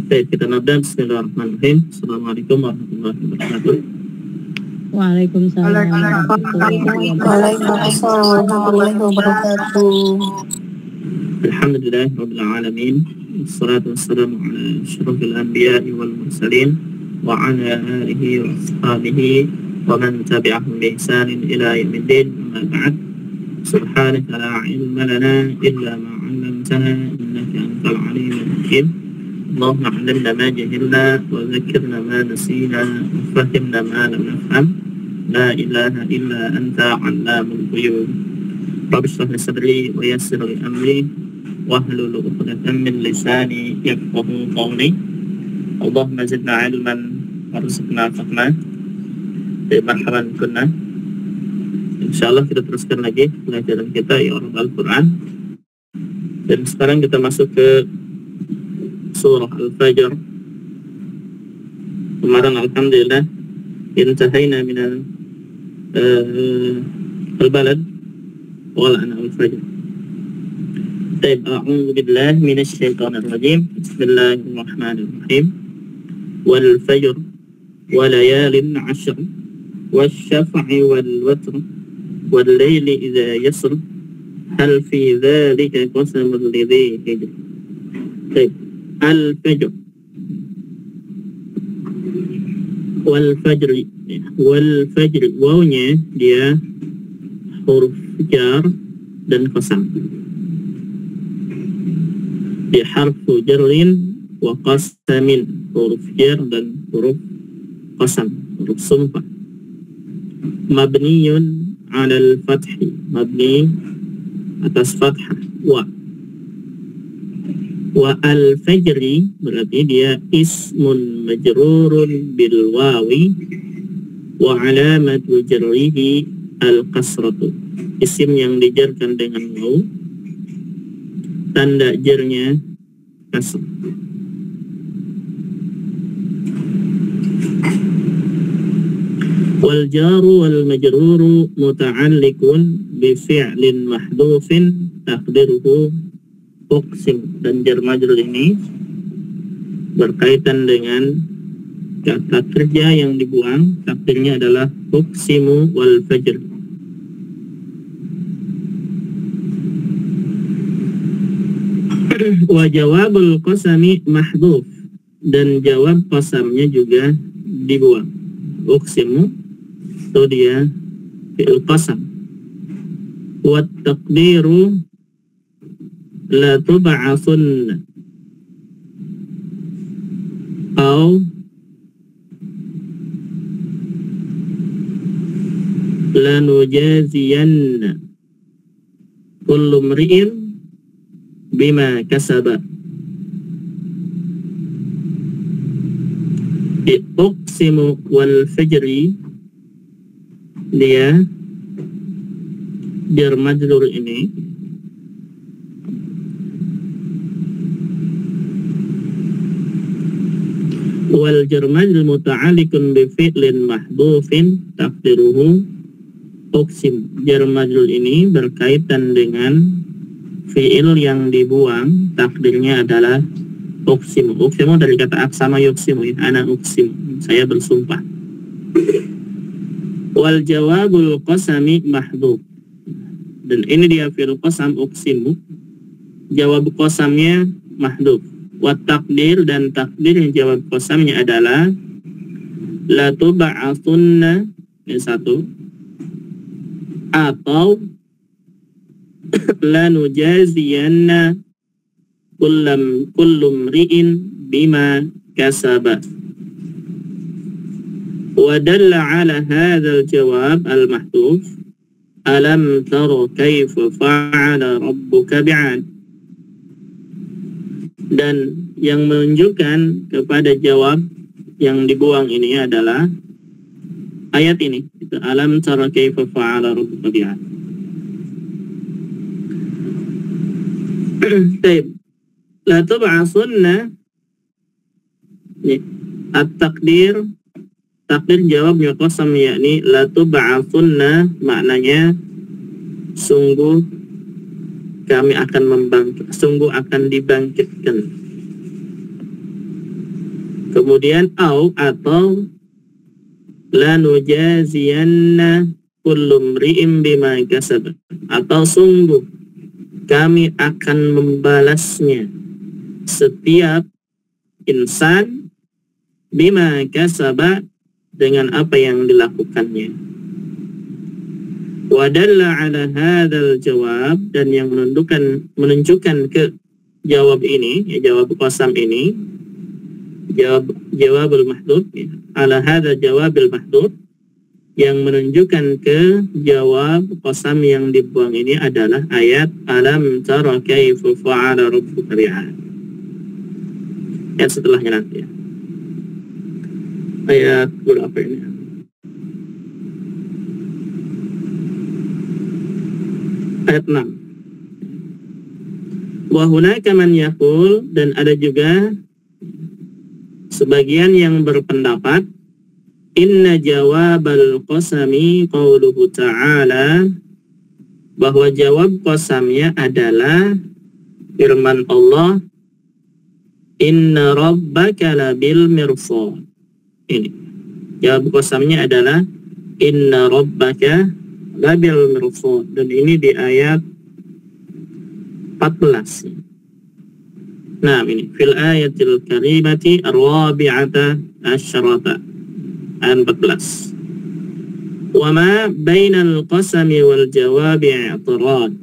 Baik, kita nabda. Bismillahirrahmanirrahim. Assalamualaikum warahmatullahi wabarakatuh. Waalaikumsalam warahmatullahi wabarakatuh. Alhamdulillah rabbil alamin. Wassalatu wassalamu ala asyrafil anbiya'i wal mursalin wa ala alihi wa ashabihi wa man tabi'ahum bi ihsanin ila yaumiddin. Amma ba'd. Subhanaka la ilma lana illa ma 'allamtana innaka antal alimul hakim. Allahumma 'allimna ma jahilna wa dhakkirna ma nasina wa fahhimna ma lam nafham. La ilaha illa anta 'allamul ghuyub. Rabbi shrah li sadri wa yassir li amri wahlul 'uqdatam min lisani yafqahu qawli. Allahumma zidna 'ilman warzuqna fahma. Marhaban kunna. Insyaallah kita teruskan lagi pelajaran kita I'rab Al-Qur'an. Dan sekarang kita masuk ke surah Al-Fajr. Kemarin alhamdulillah intahayna min al-balad wal ana al-fajr. Baik, a'udzu billahi minasy syaithanir rajim. Bismillahirrahmanirrahim. Wal fajr wa layalin 'ashr wasyaf'i wal watr wal layli idza yasr hal fi dzalika qasamul lidhi hijr. Baik, al-fajr wal fajr wawnya dia huruf jar dan qasam. Di harfu jarrin wa qasamin, huruf jar dan huruf qasam, huruf sumpah. Mabniyun 'alal fathi, mabni atas fathah wa al-fajri berarti dia ismun majrurun bil wawi wa alamatu jarrihi al-kasratu, isim yang dijarkan dengan waw, tanda jarnya kasrah. Wal jaru wal majruru muta'alliqun bi fi'lin mahdhufin taqdiruhu uqsim, dan jar majrur ini berkaitan dengan kata kerja yang dibuang, takdirnya adalah uqsimu wal fajr. Wa jawabul qasami mahdhuf, dan jawab qasamnya juga dibuang. Uqsimu itu dia fi'il qasam. Wa taqdiru la tub'atsunna atau la nujaziyanna kullu mri'in bima kasaba. Uqsimu wal fajri, dia jar majrur ini wal jar majrur muta'alliqun bi fi'lin mahdhufin taqdiruhu uqsim. Jar majrur ini berkaitan dengan fi'il yang dibuang, takdirnya adalah uqsimu. Uqsimu dari kata aksama yuqsimu, ana uqsimu, saya bersumpah. Wal jawabul qasami mahdhuf, dan ini dia fi'il qasam uqsimu, jawab qasamnya mahdhuf. Wa takdir, dan takdir yang jawab qasamnya adalah la tub'atsunna, ini satu, atau la nujaziyanna kullum ri'in bima kasaba. Wa dalla ala hadzal jawab al-mahdhuf alam tara kaifa fa'ala rabbuka bi'ad, dan yang menunjukkan kepada jawab yang dibuang ini adalah ayat ini, alam tara kaifa fa'ala rabbuka bi'ad. Baik, la tub'atsunna, at-takdir, takdir jawabnya qasam, yakni la tub'atsunna, maknanya sungguh kami akan membangkit, sungguh akan dibangkitkan. Kemudian atau lanujaziyanna kullu mri'in bima kasab, atau sungguh kami akan membalasnya setiap insan bima kasaba, dengan apa yang dilakukannya. Wadalla ala hadzal jawab, dan yang menunjukkan ke jawab ini, jawab qasam ini, jawabul mahdhuf, ala hadzal jawabil mahdhuf, yang menunjukkan ke jawab qasam yang dibuang ini adalah ayat alam tara kaifa fa'ala rabbuka bi'ad. Ayat setelahnya nanti ya. Ayat berapa ini? Ayat 6. Wa hunaka man yaqul, dan ada juga sebagian yang berpendapat inna jawabal qasami qauluhu ta'ala, bahwa jawab qasamnya adalah firman Allah, inna rabbaka labil mirsad. Ini jawab qasamnya adalah inna rabbaka labil mirsad, dan ini di ayat 14. Nah, ini fil ayatil karimati ar-rabi'ata asyarata, ayat 14. Wa ma bainal qasami wal jawabi i'tirad,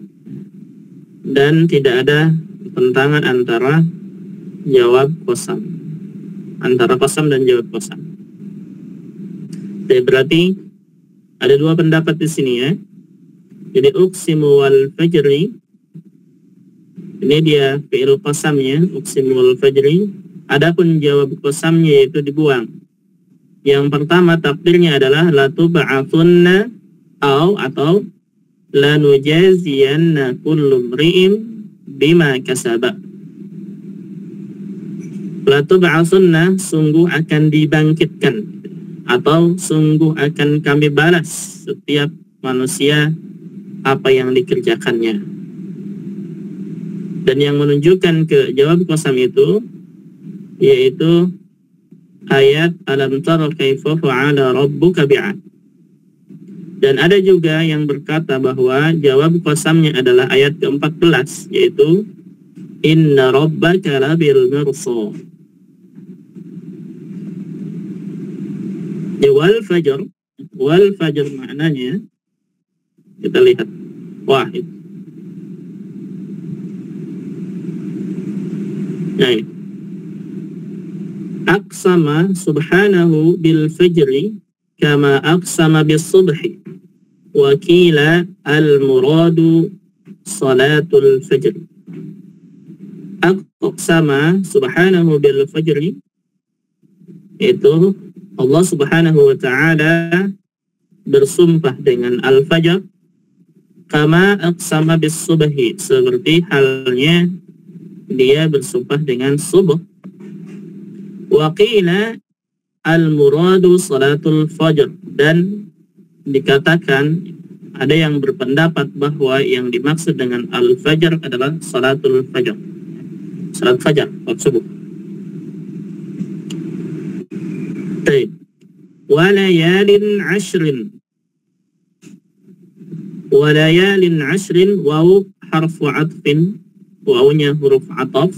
dan tidak ada tentangan antara jawab qasam, antara qasam dan jawab qasam. Jadi berarti ada dua pendapat di sini ya. Jadi uqsimu wal fajri, ini dia fi'il qasamnya, uqsimu wal fajri. Adapun jawab qasamnya itu dibuang. Yang pertama takdirnya adalah la tub'atsunna atau la nujaziyanna kullu mri'in bima kasaba. La tub'atsunna, sungguh akan dibangkitkan, atau sungguh akan kami balas setiap manusia apa yang dikerjakannya. Dan yang menunjukkan ke jawab qasam itu yaitu ayat alam tara kaifa fa'ala rabbuka bi'ad. Dan ada juga yang berkata bahwa jawab qasamnya adalah ayat ke-14, yaitu inna rabbaka labil mirsad. Wal fajr maknanya kita lihat wahid. Nah, ini aqsama subhanahu bil fajri kama aqsama bis subhi, wa qila al muradu salatul fajr. Aqsama subhanahu bil fajri, itu Allah subhanahu wa ta'ala bersumpah dengan al-fajr, kama aqsama bis subhi, seperti halnya dia bersumpah dengan subuh. Wa qila al-muradu salatul fajr, dan dikatakan ada yang berpendapat bahwa yang dimaksud dengan al-fajr adalah salatul fajr, salat fajar, salat subuh. Walayalin ashrin, waw harfu atfin, wawnya huruf ataf,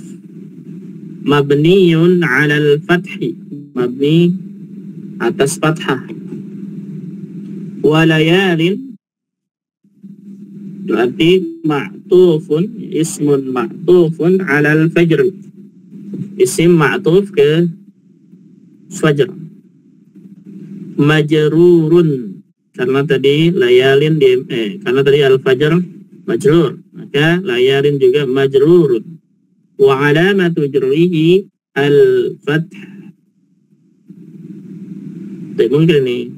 mabniyun alal fathi, mabni atas fathah. Walayalin berarti ma'tufun, ismun ma'tufun alal fajr, isim ma'tuf ke fajr. Majrurun, karena tadi layalin karena tadi al-fajr majrur, maka layalin juga majrurun. Wa alamatu jarrihi al-fath. Tapi mungkin ini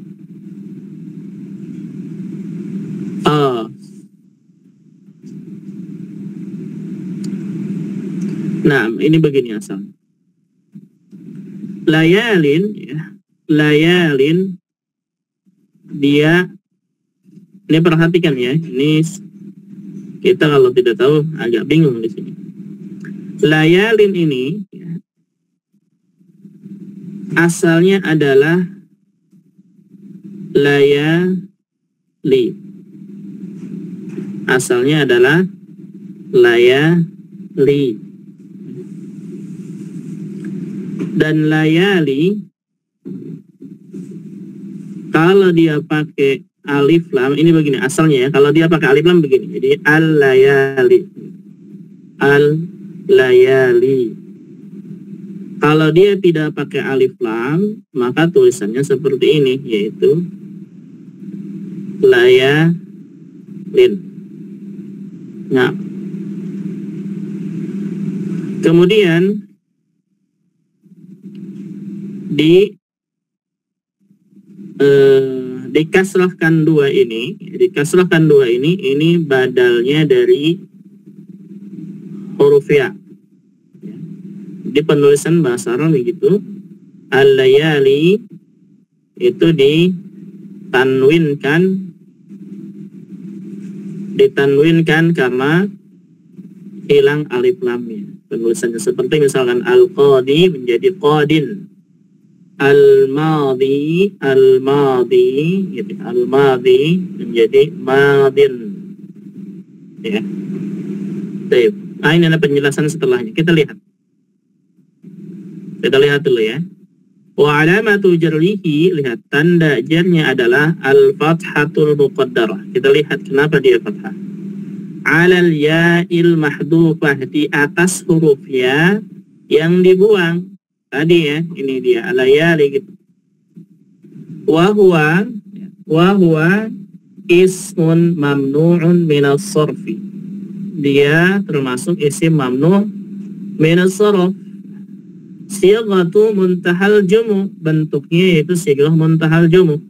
nah, ini begini asal. Layalin ya. Layalin dia, ini perhatikan ya, ini kita kalau tidak tahu agak bingung di sini. Layalin ini ya, asalnya adalah layali. Asalnya adalah layali. Dan layali kalau dia pakai alif lam, ini begini asalnya ya. Kalau dia pakai alif lam begini. Jadi al-layali. Al-layali. Kalau dia tidak pakai alif lam, maka tulisannya seperti ini, yaitu layalin. Nah, kemudian dikasrahkan dua ini, ini badalnya dari huruf ya. Di penulisan bahasa Arab begitu, al-layali itu ditanwinkan karena hilang alif lamnya. Penulisannya seperti misalkan al-qadi menjadi qadin, al-madhi gitu. Al-madhi menjadi madin, ya. Baik. Nah, ini ada penjelasan setelahnya. Kita lihat dulu ya. Wa alamatu jarrihi, lihat tanda jarnya adalah al-fathatul muqaddarah. Kita lihat kenapa dia fathah. Alal ya'il mahdhufah, di atas huruf ya yang dibuang. Tadi ya, ini dia alayali gitu. Wa huwa ismun mamnu'un minas sarfi. Dia termasuk isim mamnu' minas sarf. Sighatu muntahal jumu, bentuknya yaitu sighah muntahal jumu.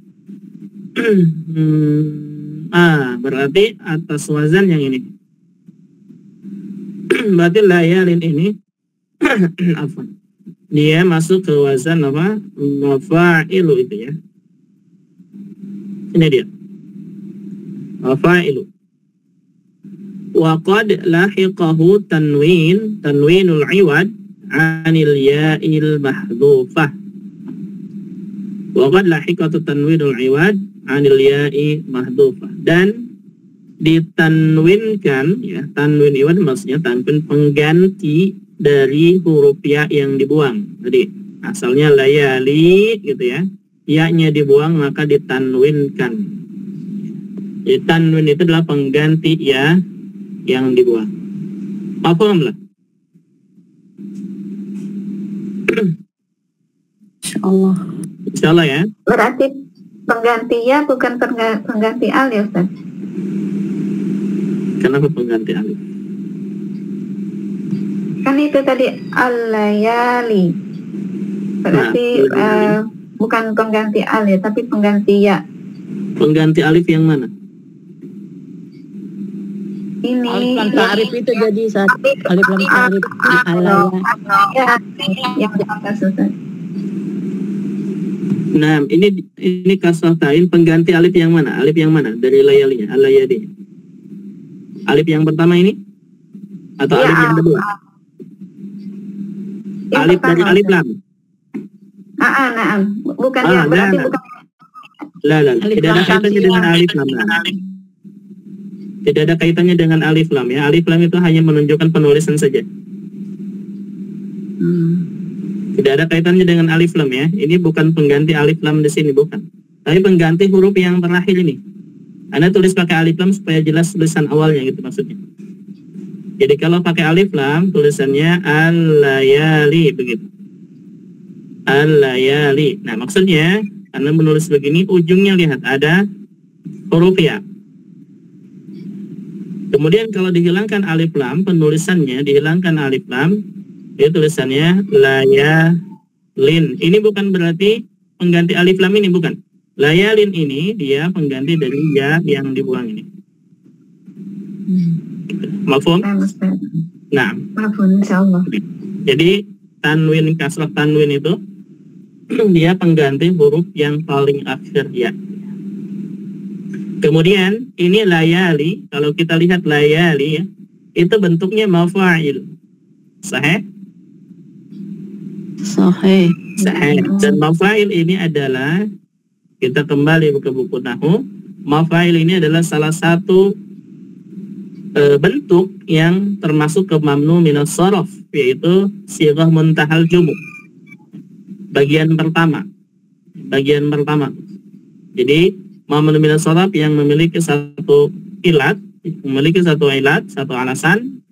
Berarti atas wazan yang ini. Berarti layalin ini apa? Dia masuk ke wazan apa? Mafa'ilu itu ya. Ini dia. Mafa'ilu. Wa qad lahiqahu tanwinul iwad anil ya'il mahdhufah. Wa qad lahiqatu tanwinul iwad anil ya'i mahdhufah. Dan ditanwinkan ya, tanwin iwad maksudnya tanwin pengganti dari huruf ya yang dibuang. Jadi asalnya layali gitu ya. Ya-nya dibuang maka ditanwinkan. Jadi tanwin itu adalah pengganti ya yang dibuang. Paham lah? Insyaallah. Insyaallah ya. Berarti pengganti ya bukan pengganti al ya Ustaz? Kenapa pengganti alif? Kan itu tadi al-layali. Berarti bukan pengganti al ya, tapi pengganti ya. Pengganti alif yang mana? Ini Alif lam ta'rif itu jadi alif lam ta'rif ya yang di atas Ustaz. Nah, ini kasrah ta'in pengganti alif yang mana? Alif yang mana dari layalinya? Al-layali. Alif yang pertama ini atau Ya, alif yang kedua? Yang Alif pertama, dari alif lam. Naam. Bukan yang berarti Nah. bukan. Tidak ada kaitannya dengan alif lam. Tidak ada kaitannya dengan alif lam ya. Alif lam itu hanya menunjukkan penulisan saja. Tidak ada kaitannya dengan alif lam ya. Ini bukan pengganti alif lam di sini, bukan. Tapi pengganti huruf yang terakhir ini. Anda tulis pakai alif lam supaya jelas tulisan awalnya gitu maksudnya. Jadi kalau pakai alif lam tulisannya al-layali begitu. Al-layali. Nah, maksudnya Anda menulis begini, ujungnya lihat ada huruf ya. Kemudian kalau dihilangkan alif lam, penulisannya dihilangkan alif lam, itu tulisannya layalin. Ini bukan berarti pengganti alif lam ini, bukan. Layalin ini dia pengganti dari ya yang dibuang ini. Mafhum? Nah, Mafhum insyaallah. jadi tanwin, kasrah tanwin itu dia pengganti huruf yang paling akhir ya. Kemudian ini layali, kalau kita lihat layali ya, itu bentuknya mafa'il. Sahih? Sahih. Dan mafail ini adalah, kita kembali ke buku nahwu, mafail ini adalah salah satu bentuk yang termasuk ke mamnu minas sharaf, yaitu sighah muntahal jumu. Bagian pertama. Jadi mamnu minas sharaf yang memiliki satu ilat, satu alasan,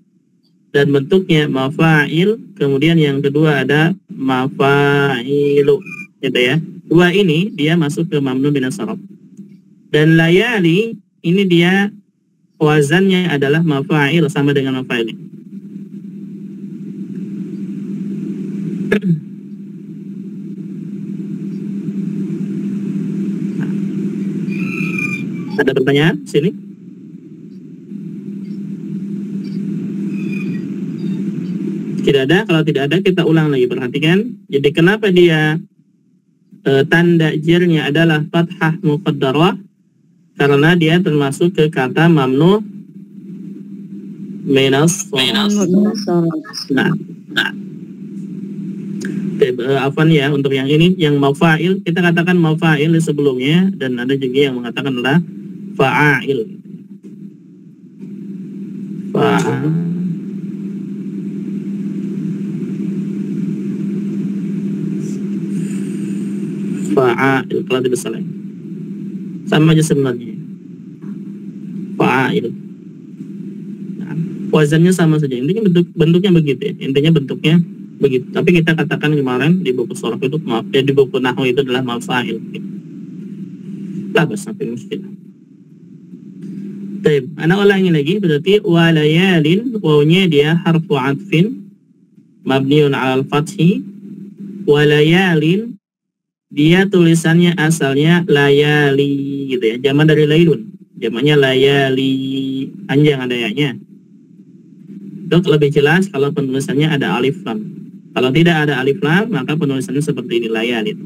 dan bentuknya mafail. Kemudian yang kedua ada mafailu, gitu ya. Dua ini dia masuk ke mamnu minas sharaf. Dan layali ini dia wazannya adalah mafail, sama dengan mafail. Ada pertanyaan sini? Tidak ada. Kalau tidak ada, kita ulang lagi, perhatikan. Jadi kenapa dia tanda jernya adalah fathah muqaddarah? Karena dia termasuk ke kata mamnu minas sharaf. Afwan ya, untuk yang ini, yang mafail, kita katakan mafail sebelumnya, dan ada juga yang mengatakan adalah fa'ail. Fa'ail, kalau tidak salah. Sama aja sebenarnya. Fa'ail. Nah, wazannya sama saja. Intinya bentuknya begitu ya. Intinya bentuknya begitu. Tapi kita katakan kemarin di buku sharaf itu, di buku nahwu itu adalah mafa'il. Labas sampai muskilah. Baik, ana ulangi lagi, berarti walayalin, wawnya dia harfu atfin mabniun 'alal fathi. Walayalin dia tulisannya asalnya layali, gitu ya, jamak dari lailun, jamaknya layali, panjang ada ya-nya. Untuk lebih jelas kalau penulisannya ada alif lam. Kalau tidak ada alif lam, maka penulisannya seperti ini, layalin.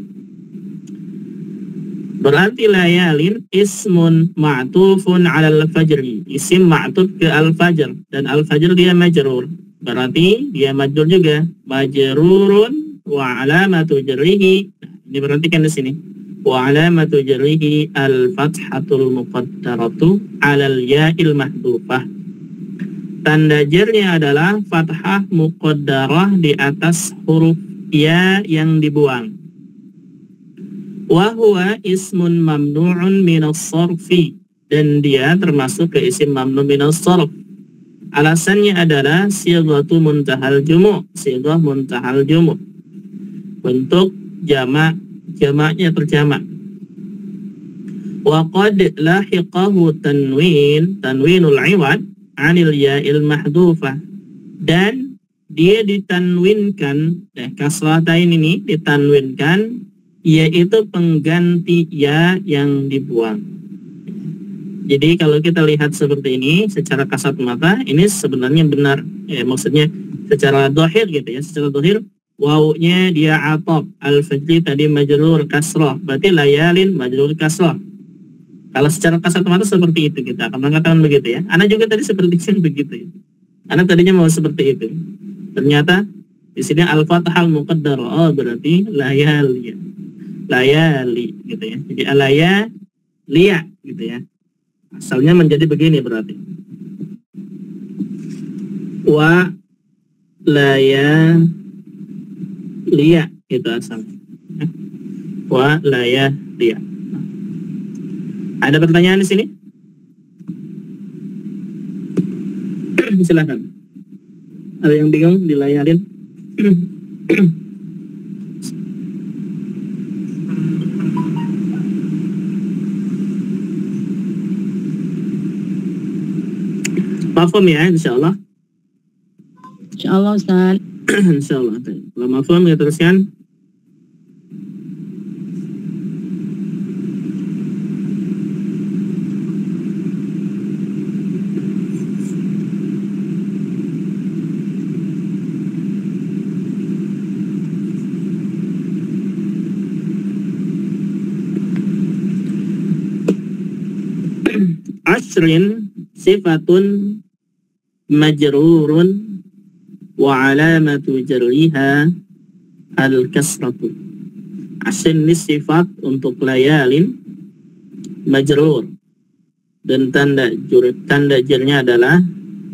Berarti layalin ismun ma'tufun 'alal fajri, isim ma'tuf ke al-fajr, dan al-fajr dia majrur, berarti dia majrur juga, majrurun wa alamatu jarrihi. Diperhatikan di sini. Wa alamatu jarrihi al-fathatul muqaddaratu 'alal ya'il mahdhufah. Tanda jarnya adalah fathah muqaddarah di atas huruf ya yang dibuang. Wa huwa ismun mamnu'un minas sarfi, dan dia termasuk ke isim mamnu minas sarf. Alasannya adalah sighatu muntahal jumu', sighah muntahal jumu'. Bentuk jamaknya terjamak. Wa qad lahiqahu tanwinul iwad 'anil ya'il mahdhufah, dan dia ditanwinkan, kasratain ini ditanwinkan, yaitu pengganti ya yang dibuang. Jadi kalau kita lihat seperti ini secara kasat mata, ini sebenarnya benar, maksudnya secara dhahir gitu ya, secara dhahir wawunya dia atop, al-fajri tadi majrur kasrah, berarti layalin majrur kasrah. Kalau secara kasat mata seperti itu, kita akan mengatakan begitu ya. Ana juga tadi seperti itu begitu ya. Ana tadinya mau seperti itu. Ternyata di sini al-fathah al-muqaddar, berarti layali gitu ya. Jadi alaya gitu ya. Asalnya menjadi begini berarti. Wa layaliya itu asalnya. Wa layaliya. Ada pertanyaan di sini? Silakan. Ada yang bingung dilayalin? Mafhum ya, insyaallah. Insyaallah Ustaz. Insyaallah. Kalau mafhum ya teruskan. Ashrin sifatun majrurun wa alamatu jarriha al-kasratu. Asrin ini sifat untuk layalin majrur, dan tanda jarnya adalah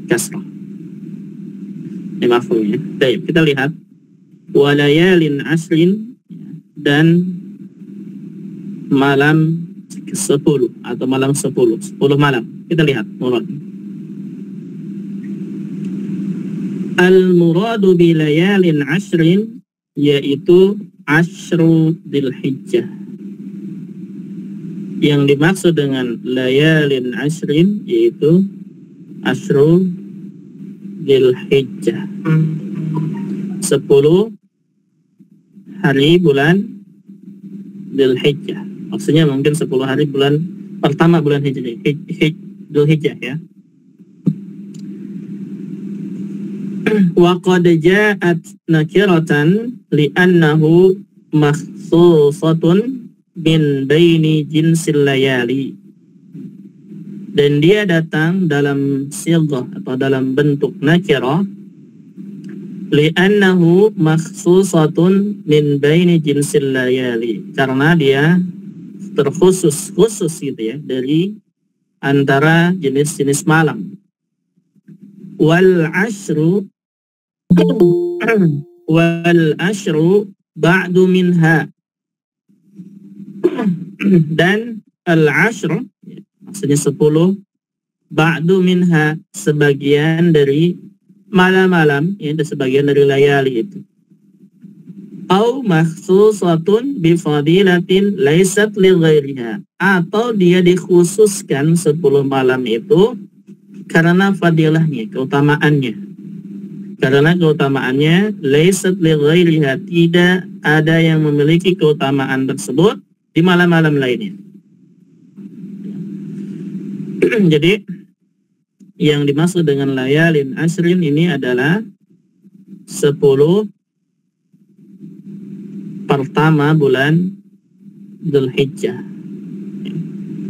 kasrah. Ini mafhumnya. Baik, kita lihat walayalin asrin, dan malam 10 atau malam 10 malam. Kita lihat murad. Al-muradu bi layalin asrin, yaitu Ashru Dzulhijjah. Yang dimaksud dengan layalin ashrin yaitu Ashru Dzulhijjah, 10 hari bulan Dzulhijjah. Maksudnya mungkin 10 hari bulan pertama bulan Dzulhijjah ya. Wa qad ja'at nakiratan li'annahu makhsusatun min baini jinsil layali. Dan dia datang dalam sighah atau dalam bentuk nakirah li'annahu makhsusatun min baini jinsil layali, karena dia terkhusus gitu ya dari antara jenis-jenis malam. Wal ashru ba'du minha, dan al ashr maksudnya 10 ba'du minha, sebagian dari malam-malam ya, sebagian dari layali itu. Au makhsusatun bi fadilatin laysat li ghairiha, atau dia dikhususkan 10 malam itu karena fadilahnya, keutamaannya. Karena keutamaannya laysat li ghairiha, tidak ada yang memiliki keutamaan tersebut di malam-malam lainnya. Jadi yang dimaksud dengan layalin ashrin ini adalah 10 pertama bulan Dzulhijjah.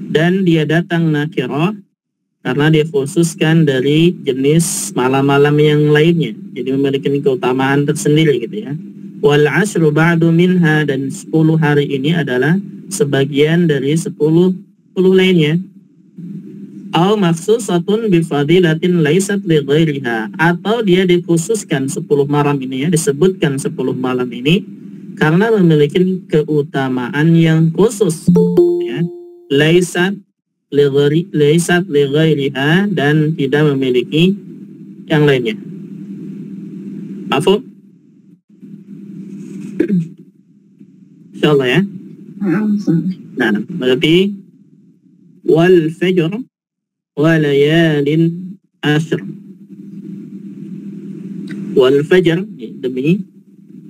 Dan dia datang nakirah karena dia khususkan dari jenis malam-malam yang lainnya, jadi memiliki keutamaan tersendiri gitu ya. Wal ashru ba'du minha, dan 10 hari ini adalah sebagian dari 10 lainnya. Au maksusatun bi fadilatin laysat li ghairiha, atau dia dikhususkan 10 malam ini ya, disebutkan 10 malam ini karena memiliki keutamaan yang khusus ya. Laysat li ghairiha, dan tidak memiliki yang lainnya. Mafhum? Insyaallah ya. Nah, berarti wal fajr wa layalin ashr. Wal fajr, demi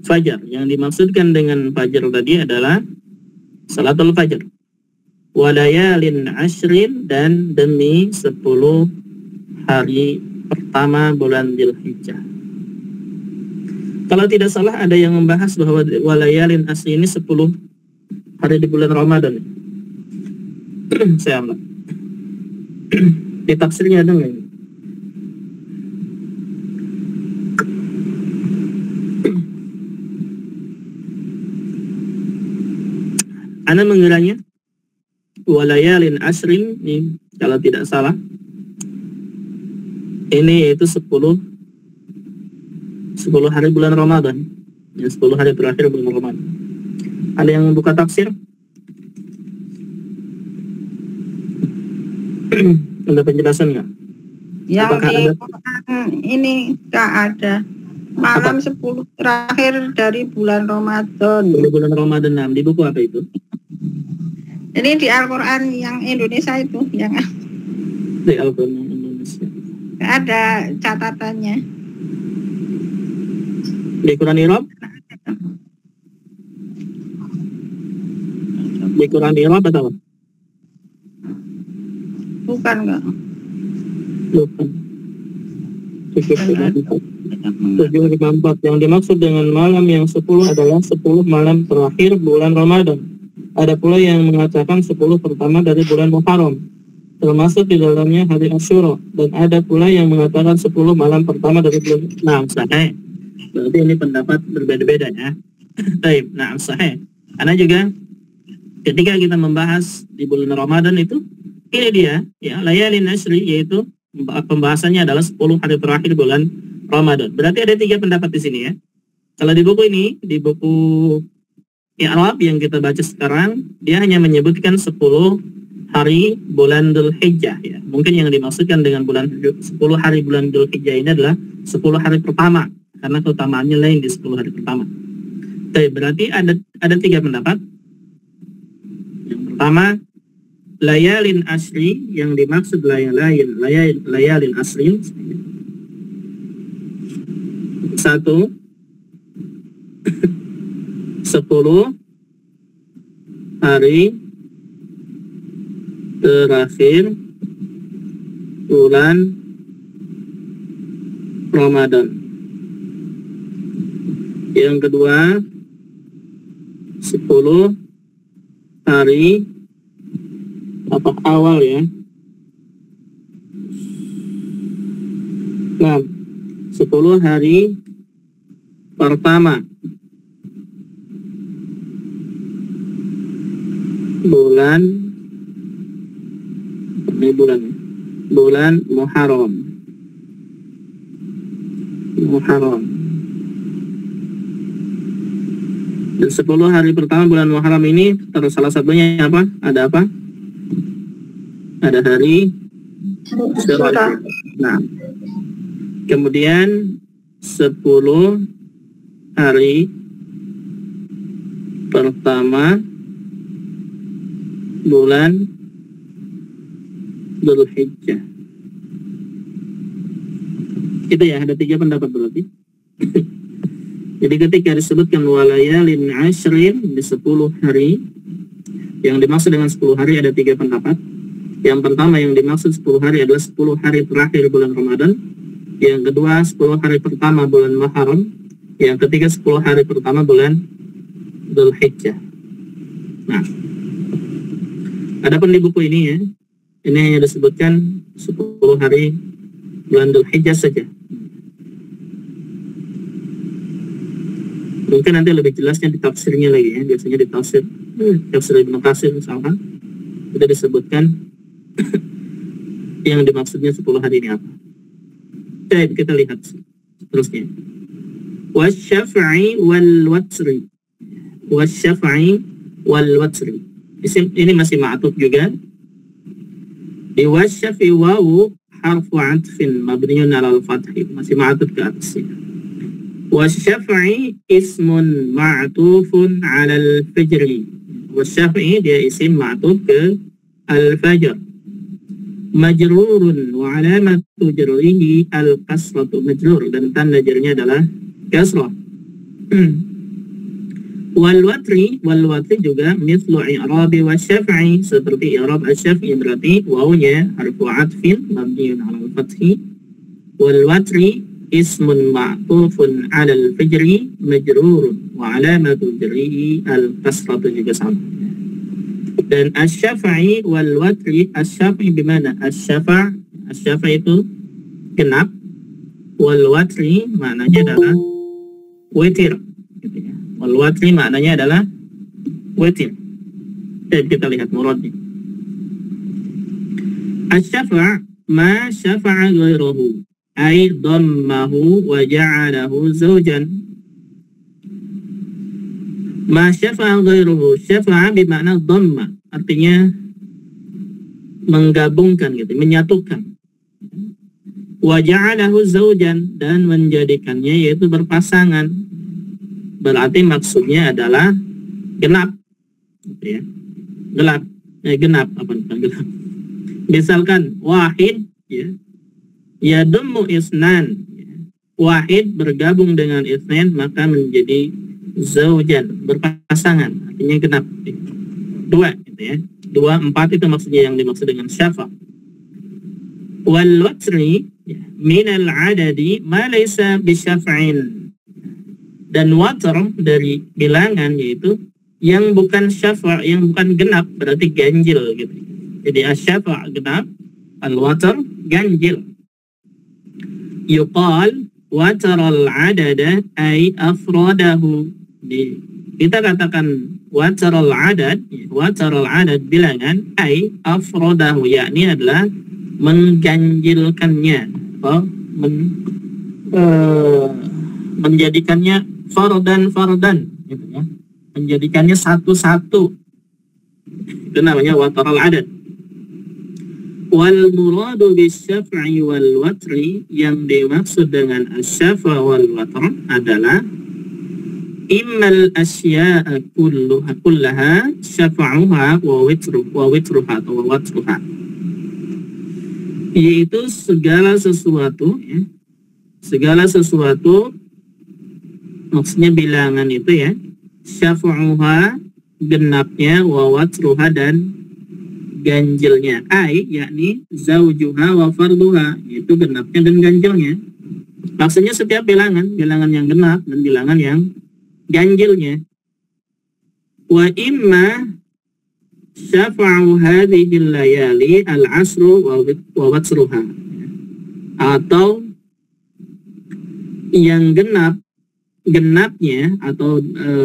fajar. Yang dimaksudkan dengan fajar tadi adalah salatul fajar. Walayalin ashrin, dan demi 10 hari pertama bulan Dzulhijjah. Kalau tidak salah ada yang membahas bahwa walayalin ashrin ini 10 hari di bulan Ramadan. Saya ambil. Di tafsirnya ada nggak? Ana mengiranya walayalin ashrin ini, kalau tidak salah, ini yaitu 10 hari bulan Ramadan, ya, 10 hari terakhir bulan Ramadan. Ada yang membuka tafsir? Ada penjelasan nggak? Yang apakah di ada? Ini nggak ada. Malam 10 terakhir dari bulan Ramadan. Dari bulan Ramadan 6, di buku apa itu? Ini di Al-Quran yang Indonesia itu, yang Di Al-Quran Indonesia. ada catatannya. Di Quran Irab? Di Quran Irab atau apa? Bukan enggak? Bukan. 754. Yang dimaksud dengan malam yang 10 adalah 10 malam terakhir bulan Ramadan. Ada pula yang mengatakan 10 pertama dari bulan Muharram, termasuk di dalamnya hari Asyura. Dan ada pula yang mengatakan 10 malam pertama dari bulan. Nah, sahih. Berarti ini pendapat berbeda-beda ya. Baik, nah sahih. Karena juga ketika kita membahas di bulan Ramadan itu, ini dia ya, layalin ashri, yaitu pembahasannya adalah 10 hari terakhir bulan Ramadan. Berarti ada 3 pendapat di sini ya. Kalau di buku ini, di buku I'rab yang kita baca sekarang, dia hanya menyebutkan 10 hari bulan Dzulhijjah ya. Mungkin yang dimaksudkan dengan 10 hari bulan Dzulhijjah ini adalah 10 hari pertama, karena keutamaannya lain di 10 hari pertama. Oke, berarti ada 3 pendapat. Yang pertama, layalin ashri, yang dimaksud layalin ashri 1, 10 hari terakhir bulan Ramadan. Yang kedua, 10 hari awal ya. Nah, 10 hari pertama bulan Muharram. Dan 10 hari pertama bulan Muharram ini terus salah satunya apa? Ada apa? Ada hari Asyura. Nah, kemudian 10 hari pertama bulan Dzulhijjah. Itu ya, ada 3 pendapat berarti. Jadi ketika disebutkan walayalin ashrin di 10 hari, yang dimaksud dengan 10 hari ada 3 pendapat. Yang pertama yang dimaksud 10 hari adalah 10 hari terakhir bulan Ramadan. Yang kedua 10 hari pertama bulan Muharram. Yang ketiga 10 hari pertama bulan Dzulhijjah. Nah, adapun di buku ini ya, ini hanya disebutkan 10 hari bulan Dzulhijjah saja. Mungkin nanti lebih jelasnya di tafsirnya lagi ya. Biasanya di tafsir Ibnu Katsir misalkan sudah disebutkan yang dimaksudnya 10 hari ini apa. Baik, kita lihat terusnya. Wasyafa'i wal watri. Wasyafa'i wal watri. Ini masih ma'tuf juga. Di wasyafi wawu harfu atfin mabniun ala al-fathi, masih ma'tuf ke atasnya. Wasyafa'i ismun ma'tufun ala al-fajri. Wasyafa'i dia isim ma'tuf ke al-fajr. Majrurun wa alamatu jarrihi al-kasratu, majrur dan tanda jarnya adalah kasrah. Wal watri juga mithlu i'rabi wasyafa'i, seperti i'rab asy-syafi'i, berarti wawunya harfu atfin mabniun 'ala al-fathi. Wal watri ismun ma'tufun 'ala al-fajri majrurun wa alamatu jarrihi al-kasratu, juga sama. Dan asy-syafa'i wal watri, asy-syafa'i bimana? Asy-syafa'i itu genap, wal watri maknanya adalah witir gitu ya. Wal watri maknanya adalah witir. Dan kita lihat muradnya. Asy-syafa' ma syafa'a ghairuhu ay dhammahu wa ja'alahu zawjan. Ma syafa'a ghairuhu, syafa'a bermakna dhamma, artinya menggabungkan gitu, menyatukan. Wa ja'alahu zawjan, dan menjadikannya yaitu berpasangan. Berarti maksudnya adalah genap gitu ya. Genap apa bukan genap. Misalkan wahid ya, yadummu isnan, wahid bergabung dengan isnan maka menjadi zaujan, berpasangan, artinya genap. 2 gitu ya. 2, 4 itu maksudnya yang dimaksud dengan syafa. Wal watri minal adadi ma laysa bisyaf'in. Dan watr dari bilangan yaitu yang bukan syafa', yang bukan genap, berarti ganjil gitu. Jadi asy-syafa' genap, al-watr ganjil. Yuqal watar al-adada ay afradahu. Kita katakan wataral adad bilangan, ay afrodahu, yakni adalah mengganjilkannya, atau menjadikannya fardan gitu ya, menjadikannya satu-satu, itu namanya wataral adad. Wal muradu bisyaf'i wal watri, yang dimaksud dengan asyafa wal watr adalah immal asya'a kullaha syafa'uha wa witruha atau watruha, yaitu segala sesuatu ya, segala sesuatu maksudnya bilangan itu ya, syafa'uha genapnya, wa watruha dan ganjilnya, ay yakni zaujuha wa farduha, itu genapnya dan ganjilnya. Maksudnya setiap bilangan yang genap dan bilangan yang ganjilnya. Wa imma syafa'u hadhihi layali al-asru wa watruha, atau yang genapnya atau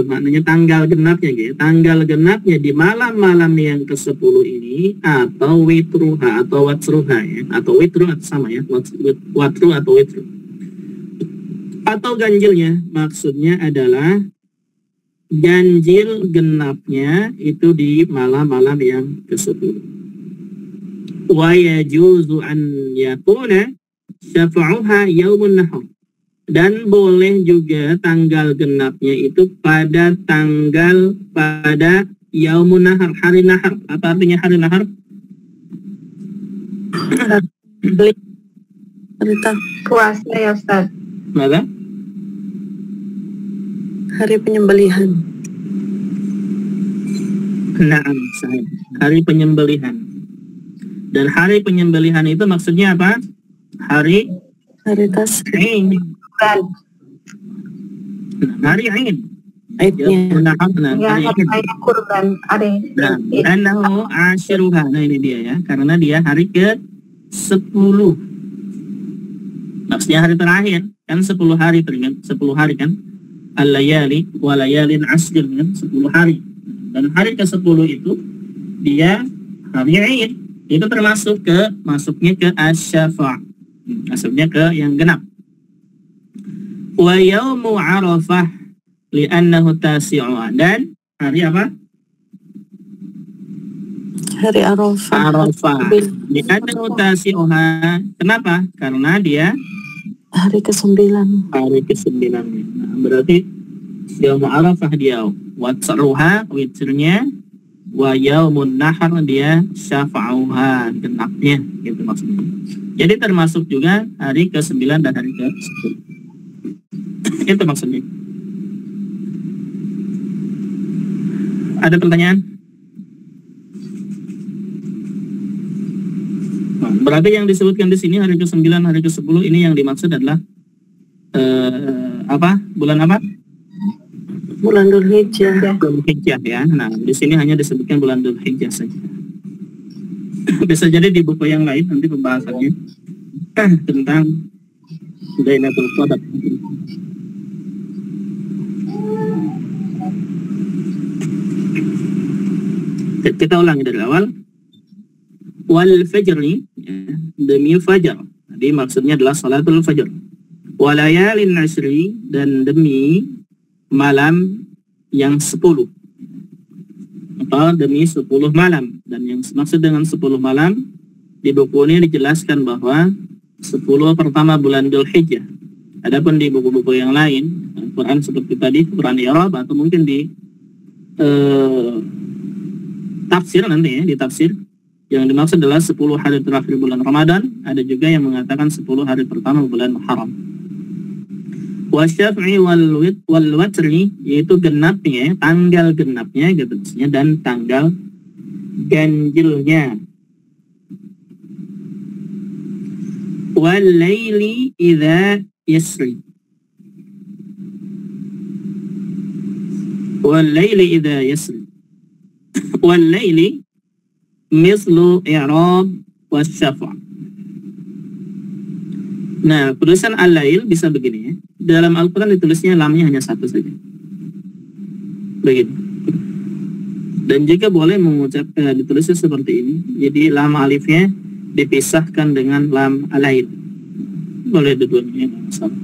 maknanya tanggal genapnya gitu. Tanggal genapnya di malam-malam yang ke-10 ini, atau witruha atau watsruha ya, atau witru sama ya, watru atau witru. Atau ganjilnya, maksudnya adalah ganjil genapnya itu di malam-malam yang ke-10. Wa yajuzu an yakuna syafa'uha yaumun nahar, dan boleh juga tanggal genapnya itu pada yaumun nahar, hari nahar. Apa artinya hari nahar? Puasa ya Ustaz. Mana? Hari penyembelihan. Naam, sahih. Hari penyembelihan. Dan hari penyembelihan itu maksudnya apa? Hari tasrik. Hari Aid. Aidnya. Hari kurban, hari. Anahu ashiruha. Nah ini dia ya, karena dia hari ke-10. Maksudnya hari terakhir, kan 10 hari kan? 10 hari kan? Al-layali wa layalin ashir kan? 10 hari. Dan hari ke-10 itu dia hari Aid. Itu termasuk masuknya ke asyafa'. Masuknya ke yang genap. Wa yaumu Arafah li'annahu tasi'u, dan hari apa? Hari Arafah. Li'annahu tasi'uha. Kenapa? Karena dia hari ke-9. Hari ke-9. Nah, berarti yaumu Arafah dia watsaruha, witrnya, wa yaumun nahar dia syafa'uha, genapnya, gitu maksudnya. Jadi termasuk juga hari ke-9 dan hari ke-10. Itu maksudnya. Ada pertanyaan? Berarti yang disebutkan di sini hari ke-9, hari ke-10 ini yang dimaksud adalah apa? Bulan apa? Bulan Dzulhijjah. Dzulhijjah ya. Nah, di sini hanya disebutkan bulan Dzulhijjah saja. Bisa jadi di buku yang lain nanti pembahasannya tentang Lailatul Qadar. Kita ulangi dari awal. Wal fajri, ya, demi fajar. Jadi maksudnya adalah salatul fajr. Walayalin ashri, dan demi malam yang 10. Atau demi 10 malam. Dan yang maksud dengan 10 malam di buku ini dijelaskan bahwa 10 pertama bulan Dzulhijjah. Adapun di buku-buku yang lain, Quran seperti tadi, Quran I'rab, atau mungkin di tafsir nanti ya, di tafsir yang dimaksud adalah 10 hari terakhir bulan Ramadan. Ada juga yang mengatakan 10 hari pertama bulan Muharram. Wasyaf'i wal watri, yaitu genapnya, tanggal genapnya gitu maksudnya, dan tanggal ganjilnya. Wal laili idza yasri, wal laili idza yasri, wal laili mislu i'rab wasyafa'. Nah, tulisan al-lail bisa begini ya. Dalam Al-Quran ditulisnya lamnya hanya satu saja. Begini. Dan juga boleh ditulisnya seperti ini. Jadi lam alifnya dipisahkan dengan lam alail. Boleh dua-duanya, nggak masalah.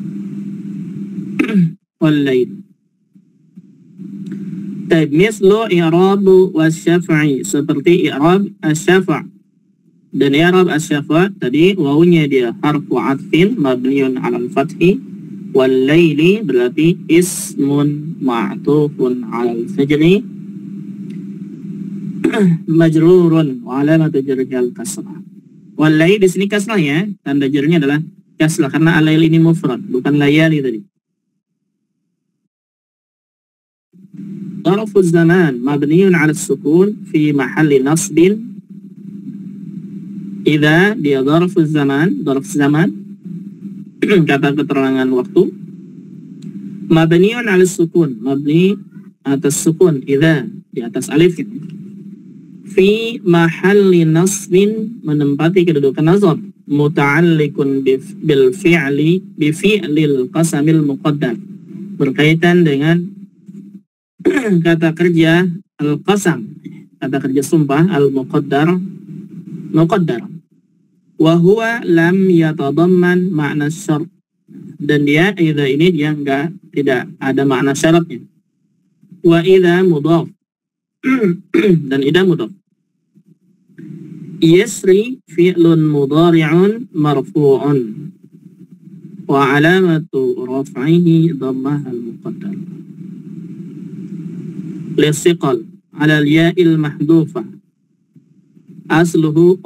Walail. Taib mislu i'rab wasyafa'i, seperti i'rab asyafa'. Dan i'rab asyafa' tadi wawunya dia harfu atfin mabniun 'alal fathi, wal laili berarti ismun ma'tufun 'alal fajri majrurun wa alamatu jarrihi al-kasrah. Wal lail di sini kasrah ya, tanda jarnya adalah kasrah karena al-lail ini mufrad bukan layali tadi. ظرف الزمان مبني على السكون في محل نصب. إذا dia ظرف الزمان kata keterangan waktu, مبني على السكون mabni atas sukun, إذا di atas alif, fi mahalli nasbin menempati kedudukan nasab, muta'alliqun bil fi'li bi fi'lil qasamil muqaddar, berkaitan dengan kata kerja al-qasam, kata kerja sumpah al-muqaddar, wa huwa lam yatadamman makna syarat, dan dia idza ini dia tidak ada makna syaratnya. Wa idza mudhaf dan idza mudhaf. Yasri fi'lun mudhari'un marfu'un wa alamatu raf'ihi dhammah al-muqaddar lisiqal ala al-ya'il mahdufah asluhu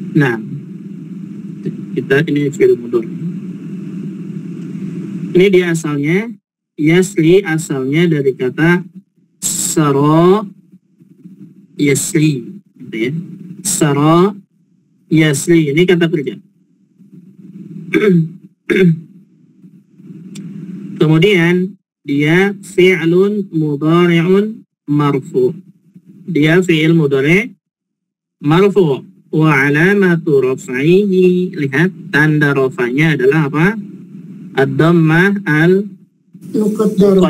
Nah, kita ini fi'il mudhari. Ini dia asalnya, yasri asalnya dari kata sara yasri, gitu ya. Sara yasri ini kata kerja. Kemudian dia fi'lun mudhari'un marfu. Dia fi'il mudhari' marfu. Wa alamatu raf'ihi, lihat tanda rafa'nya adalah apa? Ad-dhammah al-muqaddarah.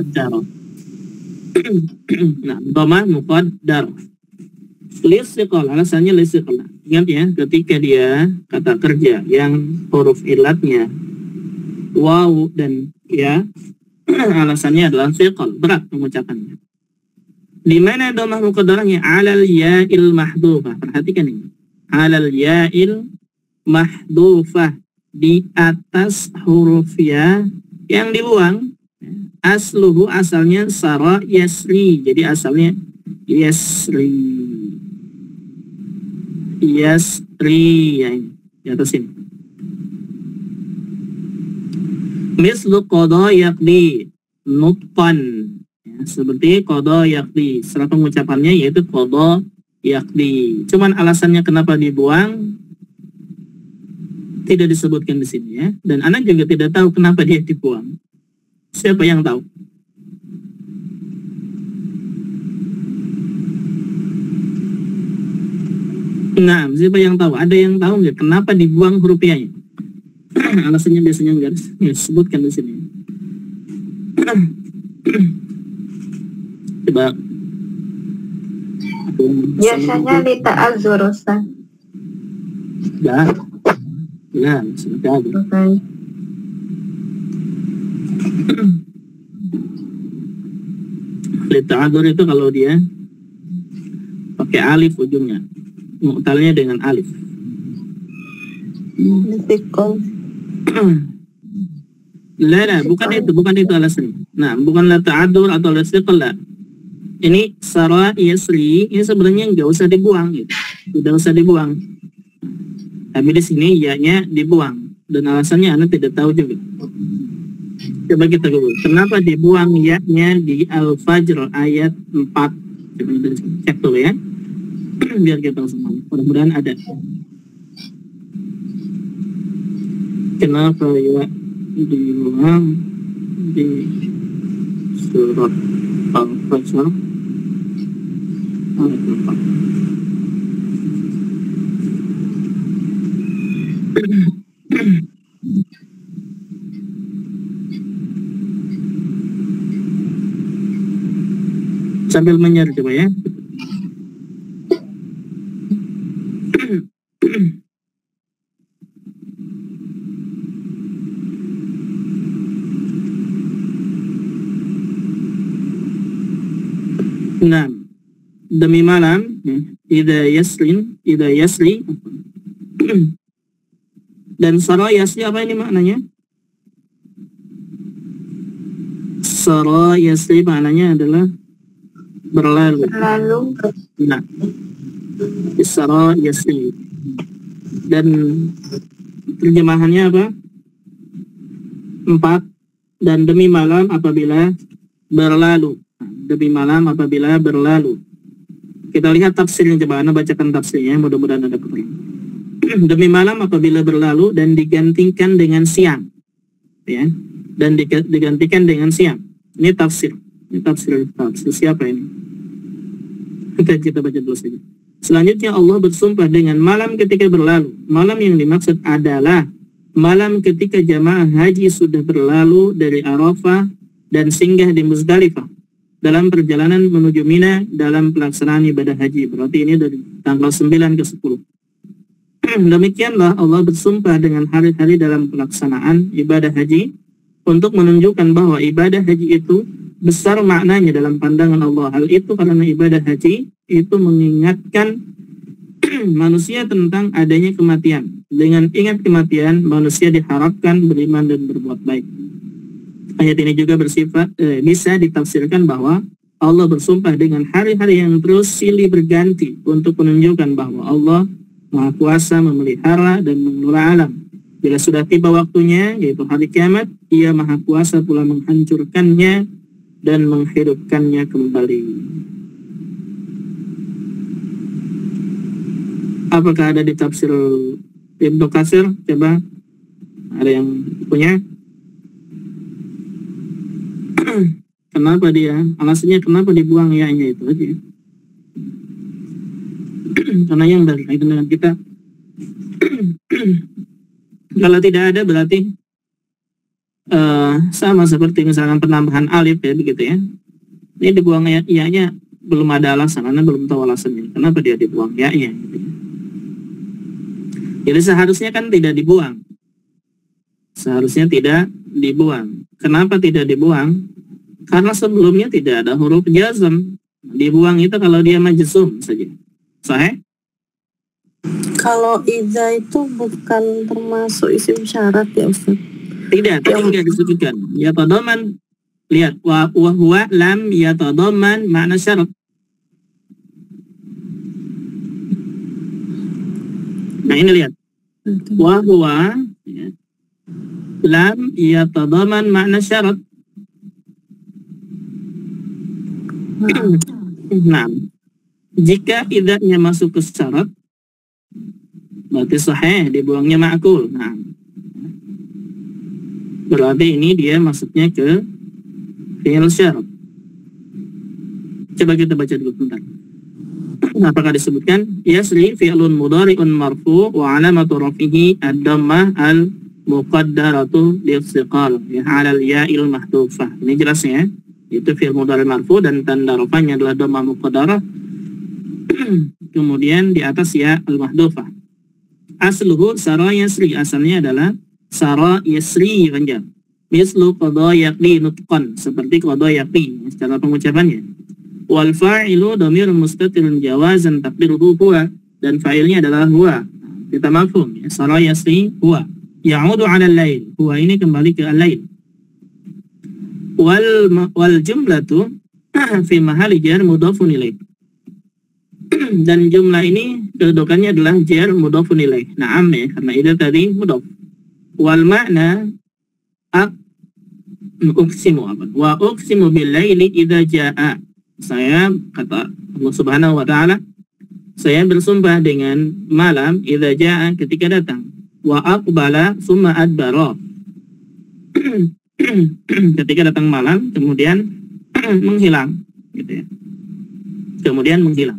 Nah, dhammah muqaddarah. Lisiqal, alasannya lisiqal. Ingat ya, ketika dia kata kerja yang huruf ilatnya waw dan ya, alasannya adalah siqal, berat mengucapannya. Di mana dhammah muqaddarahnya? Alal ya'il mahdhufah. Perhatikan ini. Alal ya'il mahdhufah, di atas huruf ya yang dibuang. Asluhu asalnya sara yasri. Jadi asalnya yasri ya ini di atas ini. Mislu qada yaqdi nutqan, ya, seperti qada yaqdi, secara pengucapannya yaitu qada yaqdi. Cuman alasannya kenapa dibuang tidak disebutkan di sini ya, dan anak juga tidak tahu kenapa dia dibuang. Siapa yang tahu? Nah, siapa yang tahu? Ada yang tahu nggak kenapa dibuang huruf ya-nya? Alasannya biasanya nggak disebutkan di sini. Coba. Biasanya di ta'azzur, Ustaz. Ya, sudah ada. Okay. Lita'adur itu kalau dia pakai alif ujungnya, mu'talnya dengan alif. La, bukan itu alasannya. Nah, bukan lita'adur atau lisiqal, la. Ini sara yasri, ini sebenarnya nggak usah dibuang, gitu. Tidak usah dibuang. Tapi di sini ya-nya dibuang, dan alasannya Anda tidak tahu juga. Coba kita google, kenapa dibuang ya-nya di Al-Fajr ayat 4? Coba kita cek dulu ya, biar kita semua. Mudah-mudahan ada. Kenapa ya dibuang di surat Al-Fajr ayat 4? Sambil menyer coba ya. Nah, demi malam, idza yasri dan sara yasri, apa ini maknanya? Sara yasri maknanya adalah berlalu. Nah, sara yasri. Dan terjemahannya apa? 4. Dan demi malam apabila berlalu. Demi malam apabila berlalu. Kita lihat tafsirnya, coba Anda bacakan tafsirnya, mudah-mudahan Anda paham. Demi malam apabila berlalu dan digantikan dengan siang, ya, dan digantikan dengan siang. Ini tafsir. Ini tafsir siapa ini? Kita baca dulu saja. Selanjutnya Allah bersumpah dengan malam ketika berlalu. Malam yang dimaksud adalah malam ketika jamaah haji sudah berlalu dari Arafah dan singgah di Muzdalifah dalam perjalanan menuju Mina dalam pelaksanaan ibadah haji. Berarti ini dari tanggal 9 ke 10. Demikianlah Allah bersumpah dengan hari-hari dalam pelaksanaan ibadah haji untuk menunjukkan bahwa ibadah haji itu besar maknanya dalam pandangan Allah. Hal itu karena ibadah haji itu mengingatkan manusia tentang adanya kematian. Dengan ingat kematian, manusia diharapkan beriman dan berbuat baik. Ayat ini juga bersifat bisa ditafsirkan bahwa Allah bersumpah dengan hari-hari yang terus silih berganti untuk menunjukkan bahwa Allah Maha Kuasa memelihara dan mengelola alam. Bila sudah tiba waktunya, yaitu hari kiamat, Ia Maha Kuasa pula menghancurkannya dan menghidupkannya kembali. Apakah ada di tafsir Ibnu Katsir? Coba, ada yang punya? Kenapa dia? Alasannya kenapa dibuang ya-nya itu aja. Karena yang berkaitan dengan kita. Kalau tidak ada berarti sama seperti misalkan penambahan alif ya, begitu ya. Ini dibuang ya-nya belum ada alasan, karena belum tahu alasannya. Kenapa dia dibuang ya-nya? Gitu ya. Jadi seharusnya kan tidak dibuang. Seharusnya tidak dibuang. Kenapa tidak dibuang? Karena sebelumnya tidak ada huruf jazm. Dibuang itu kalau dia majzum saja. Sahih? Kalau idza itu bukan termasuk isim syarat ya Ustaz? Tidak, tadi enggak disebutkan. Yatadaman, lihat, wa huwa lam yatadaman makna syarat. Nah ini lihat. Wa huwa ya, lam yatadaman makna syarat. Nah, jika idanya masuk ke syarat, berarti sahih, dibuangnya ma'kul. Nah, berarti ini dia masuknya ke fi'il syarat. Coba kita baca dulu bentar. Apakah disebutkan yasri fi'lun mudhari'un marfu' wa 'alamatu raf'ihi ad-dhammah al-muqaddaratu li'tiqal ya 'ala al-ya'il mahdhufah. Ini jelasnya ya. Itu fi'il mudhari' marfu' dan tanda rafa'nya adalah dhammah muqaddarah. Kemudian di atas ya al-mahdhufah. Asluhu sara yasri, asalnya adalah sara yasri panjang. Mislu qadha yaqi nutqan, seperti qadha yaqi secara pengucapannya. Wal fa'ilu dhamirun mustatirun jawazan taqdiruhu huwa, dan fa'ilnya adalah huwa. Kita mafhum ya, sara yasri huwa. Ya'udu 'ala al-lail. Huwa ini kembali ke al-lail. Wal jumlatu fi mahalli jar mudhafun ilaih. Dan jumlah ini kedudukannya adalah jar mudhafun ilaih. Na'am ya, karena itu tadi mudhaf. Wal makna uqsimu apa? Wa uqsimu bil laili idza jaa. Saya kata Allah Subhanahu wa taala, saya bersumpah dengan malam idza jaa, ketika datang. Wa aqbala summa adbara. Ketika datang malam kemudian menghilang gitu ya. Kemudian menghilang.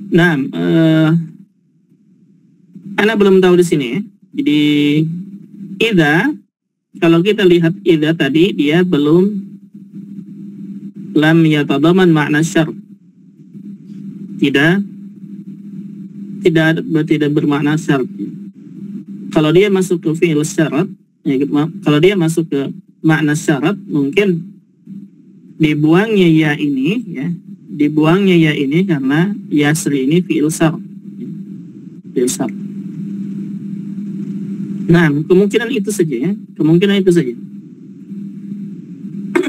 Nah, Ana belum tahu di sini ya. Jadi idza, kalau kita lihat idza tadi dia belum lam yatadaman makna syart. Tidak bermakna syarat. Kalau dia masuk ke fi'il syarat, kalau dia masuk ke makna syarat, mungkin dibuangnya ya ini karena yasri ini fi'il syarat. Nah, kemungkinan itu saja.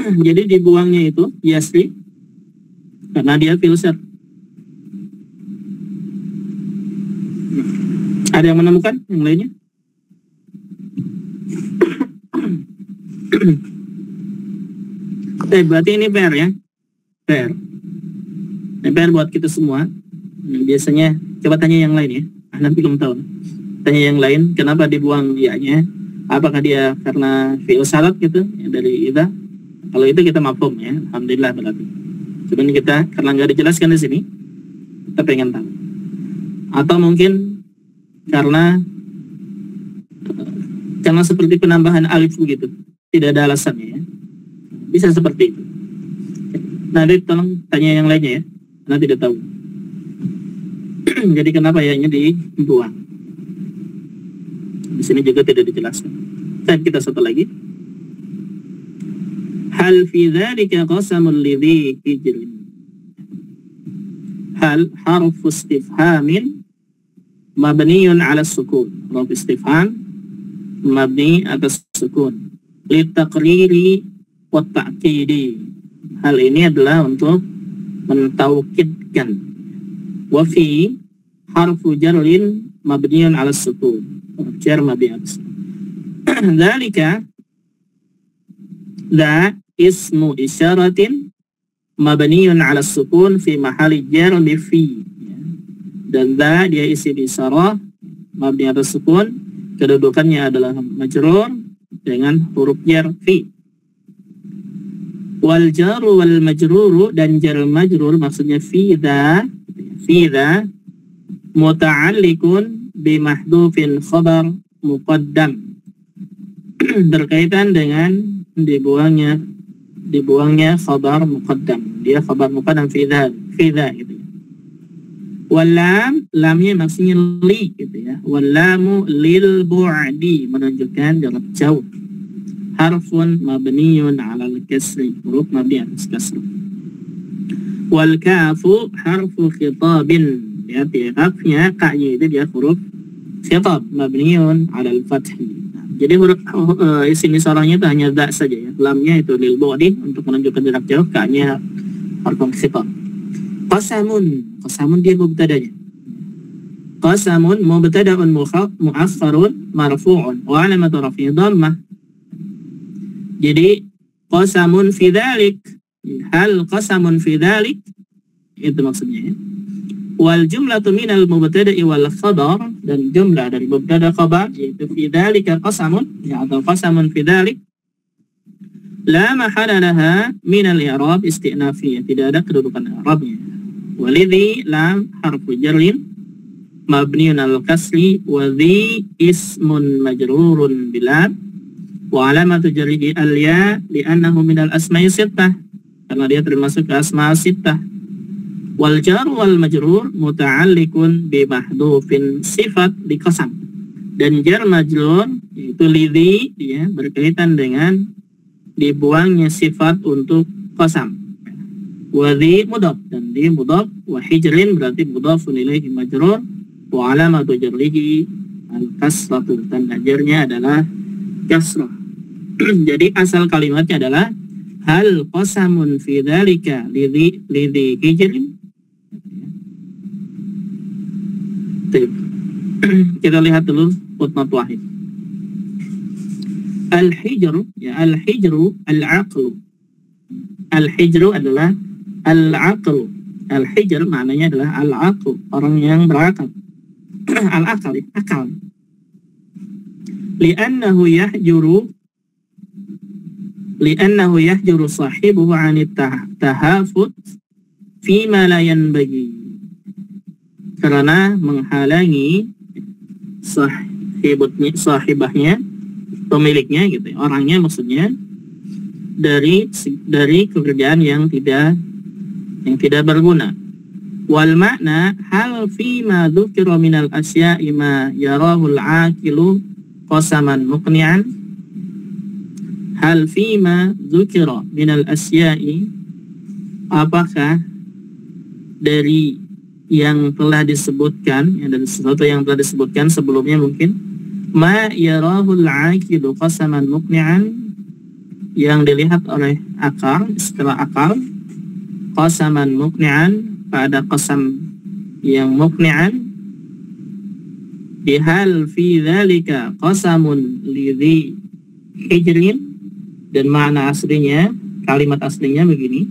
Jadi dibuangnya itu yasri karena dia fi'il syarat. Ada yang menemukan yang lainnya? Berarti ini PR ya? PR. Ini PR buat kita semua. Biasanya, coba tanya yang lain ya. Nanti belum tahu. Tanya yang lain, kenapa dibuang ya-nya? Apakah dia karena fi'il syarat gitu, ya, dari idza? Kalau itu kita mafhum ya, alhamdulillah berarti. Cuman kita, karena nggak dijelaskan di sini, kita pengen tahu. Atau mungkin karena seperti penambahan alif begitu, tidak ada alasannya ya. Bisa seperti itu. Nah, tolong tanya yang lainnya ya, karena tidak tahu. Jadi kenapa ya-nya dibuang? Di sini juga tidak dijelaskan. Dan kita satu lagi. Hal fi dzalika qasamul lidhi hijrin. Hal harfu istifhamin mabniun ala sukun. Harfu istifham mabni atas sukun. Litaqriri wa ta'kidi. Hal ini adalah untuk mentaukidkan. Wa fi harfu jarrin mabniun ala sukun. Jar mabni atas. Dzalika la ismu isyaratin mabniun ala sukun fi mahali jar bi fi. Dan da dia isim isyarah mabni atas sukun, kedudukannya adalah majrur dengan huruf jar fi. Wal jaru wal majruru, dan jar majrur maksudnya fi dha muta'alliqun bi mahdhufin khabar muqaddam, berkaitan dengan dibuangnya khabar muqaddam. Dia khabar muqaddam fi dha gitu. Walam, lamnya maksudnya li gitu ya. Walamu lil bu'di, menunjukkan jarak jauh. Harfun mabniun ala al-kasri, huruf mabni atas kasri. Wal kafu harfu khitabin, ya, hafnya ka-nya itu dia huruf khitab mabniun ala al-fathi. Jadi huruf isim isyarahnya itu hanya da saja ya. Lamnya itu lil bu'di untuk menunjukkan jarak jauh, ka-nya harfun khitab. Qasamun dia mubtadanya. Qasamun mubtada'un mu'akhkharun marfu'un wa alamatu raf'ihi dhammah. Jadi qasamun fi dzalik, hal qasamun fi dzalik, itu maksudnya ya. Wal jumlatu minal mubtada'i wal khabar, dan jumlah dari mubtada khabar yaitu fi dzalika qasamun, ya, atau qasamun fi dzalik, la mahala laha minal i'rab istinafiyah, tidak ada kedudukan i'rabnya. Walidhi lam harfu jarrin mabniun al kasri wa dhi ismun majrurun bilam wa alamatu jarrihi al ya li'annahu minal asma'i sittah, karena dia termasuk ke asma' sittah. Wal jar wal majrur muta'alliqun bi mahdhufin sifat li qasam, dan jar majrur yaitu lidhi, ya, berkaitan dengan dibuangnya sifat untuk qasam. Wadhi mudhaf, dan di mudhaf, wa hijrin berarti mudhafun ilaihi majrur wa alamatu jarrihi al-kasratu, dan jarnya adalah kasrah. Jadi asal kalimatnya adalah hal qasamun fi dzalika lidhi hijrin. Kita lihat dulu footnote wahid. Al-hijru, ya, al-hijru al-aqlu. Al-hijru adalah al-aqlu. Al-hijr maknanya adalah al-aqlu, orang yang berakal. Al-aqal, akal. Li'annahu yahjuru sahibuhu 'anit tahafut fima la yanbaghi. Karena menghalangi sahibahnya, pemiliknya gitu, orangnya maksudnya, dari pekerjaan yang tidak berguna. Wal makna hal fi ma dzukira minal asya'i ma yarahul aqilu qasaman muqni'an. Hal fi ma dzukira minal asya'i, apakah dari yang telah disebutkan, dari sesuatu yang telah disebutkan sebelumnya mungkin, ma yarahul aqilu qasaman muqni'an, yang dilihat oleh akal, istilah akal, qasaman muqni'an, pada qasam yang muqni'an, bihal fi dzalika qasamun lidhi hijrin, dan makna aslinya, kalimat aslinya begini,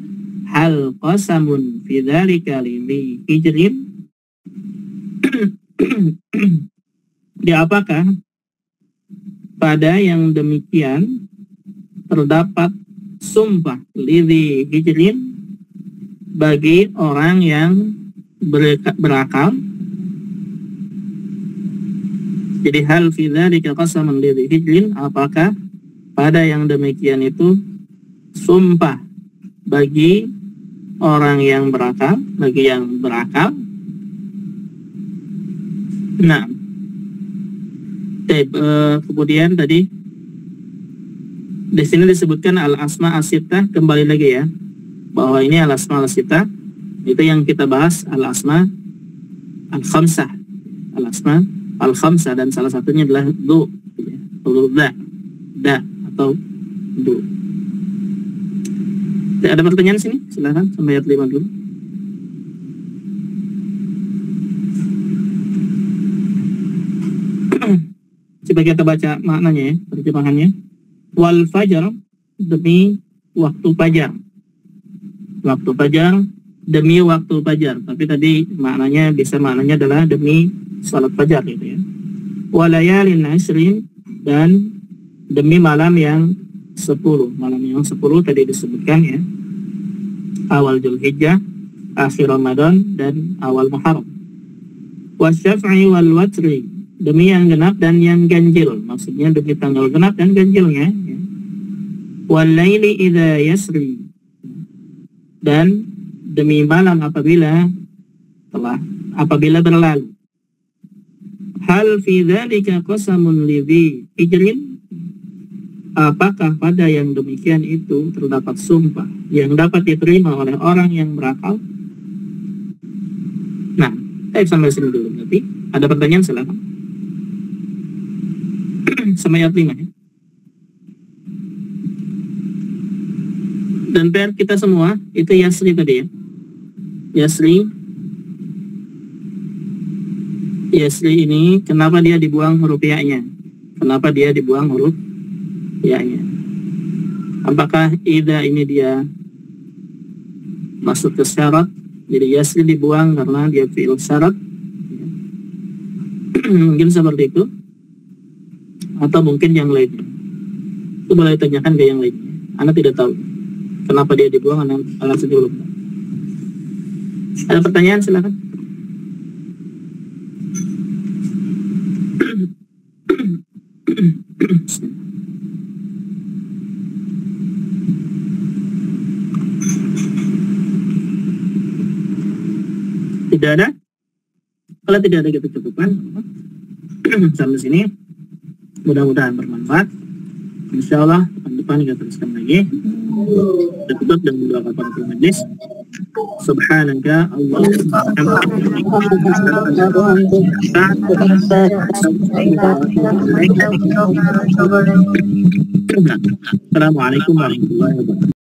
hal qasamun fi dzalika lidhi hijrin, di apakah pada yang demikian terdapat sumpah lidhi hijrin bagi orang yang berakal. Jadi hal fi dzalika qasamun lidhi hijrin, apakah pada yang demikian itu sumpah bagi orang yang berakal, bagi yang berakal. Nah, kemudian tadi di sini disebutkan al-asma as-sittah, kembali lagi ya, bahwa ini al-asma as-sittah itu yang kita bahas, al-asma al-khamsah, al-asma al-khamsah, dan salah satunya adalah du, da atau du. Ada pertanyaan sini? Silakan sampai ayat 5 dulu. Coba kita baca maknanya ya, terjemahannya. Wal fajar, demi waktu fajar. Waktu fajar, demi waktu fajar. Tapi tadi maknanya adalah demi salat fajar gitu ya. Walayalin ashrin, dan demi malam yang 10. Malam yang 10 tadi disebutkan ya. Awal Dzulhijjah, akhir Ramadan, dan awal Muharram. Wasyaf'i wal watri, demi yang genap dan yang ganjil. Maksudnya demi tanggal genap dan ganjilnya ya. Wal laili idza yasri, dan demi malam apabila berlalu. Hal fi dzalika qasamun lidhi hijrin, apakah pada yang demikian itu terdapat sumpah yang dapat diterima oleh orang yang berakal? Nah, sampai sini dulu. Nanti ada pertanyaan silakan. Sampai ayat 5 ya. Dan PR kita semua itu yasri tadi ya. Yasri ini kenapa dia dibuang huruf ya-nya? Kenapa dia dibuang huruf ya-nya? Apakah idza ini dia masuk ke syarat? Jadi yasri dibuang karena dia fi'il syarat. Mungkin seperti itu. Atau mungkin yang lainnya. Itu boleh tanyakan ke yang lainnya. Anda tidak tahu kenapa dia dibuang, alasan belum. Ada pertanyaan silakan. Tidak ada? Kalau tidak ada, kita cukupkan sampai sini. Mudah-mudahan bermanfaat. Insyaallah depan kita teruskan lagi. Kita tutup dan mendoakan para majlis. Subhanaka Allahumma Assalamualaikum warahmatullahi wabarakatuh.